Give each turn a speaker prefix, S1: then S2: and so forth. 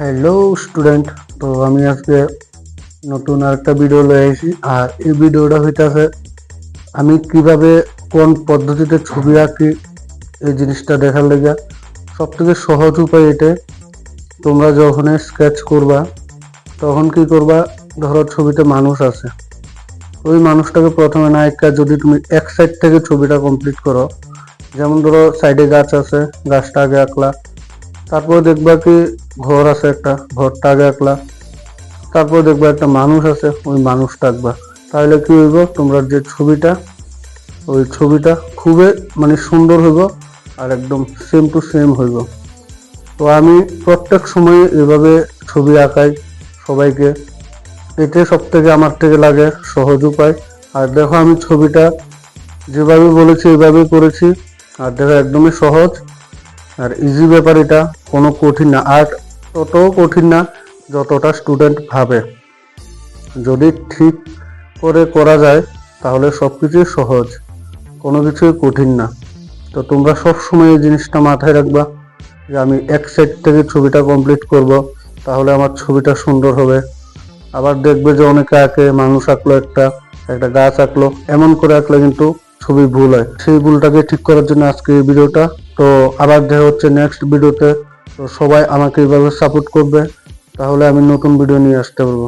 S1: Hello student, তো আমি আজকে নতুন আরেকটা ভিডিও লয়ে আইছি। আর এই ভিডিওটা হইতাছে আমি কিভাবে কোন পদ্ধতিতে ছবি আঁকি এই জিনিসটা দেখার লেগে। সব থেকে সহজ উপায় এটা। তোমরা যখন স্কেচ করবা তখন কি করবা, ধরো ছবিতে মানুষ আছে, ওই মানুষটাকে প্রথমে না আঁকা যদি তুমি এক সাইড থেকে ছবিটা কমপ্লিট করো, যেমন ধরো সাইডে গাছ আছে, গাছটা আগে আঁকলা, তারপর দেখবা কি ঘর আছে, একটা ঘরটা আগে আঁকলা, তারপর দেখবা একটা মানুষ আছে, ওই মানুষটা আঁকবা। তাহলে কি হইব, তোমরা যে ছবিটা, ওই ছবিটা খুবই সুন্দর হইব আর একদম সেম টু সেম হইব। তো আমি প্রত্যেক সময় এভাবে ছবি আঁকাই সবাইকে, এটাই সব থেকে আমার থেকে লাগে সহজ উপায়। আর দেখো আমি ছবিটা যেভাবে বলেছি এইভাবেই করেছি, আর দেখো একদমই সহজ আর ইজি ব্যাপার, এটা কোনো কঠিন না, আর্ট ততও কঠিন না যতটা স্টুডেন্ট ভাবে। যদি ঠিক করে করা যায় তাহলে সব কিছুই সহজ, কোনো কিছুই কঠিন না। তো তোমরা সব সময় এই জিনিসটা মাথায় রাখবা যে আমি এক সাইড থেকে ছবিটা কমপ্লিট করব, তাহলে আমার ছবিটা সুন্দর হবে। আবার দেখবে যে অনেকে আঁকে, মানুষ আঁকলো, একটা একটা গাছ আঁকলো, এমন করে আঁকলে কিন্তু ছবি ভুল হয়। সেই ভুলটাকে ঠিক করার জন্য আজকে এই ভিডিওটা। তো আবার দেখা হচ্ছে নেক্সট ভিডিওতে। তো সবাই আমাকে এইভাবে সাপোর্ট করবে, তাহলে আমি নতুন ভিডিও নিয়ে আসতে পারবো।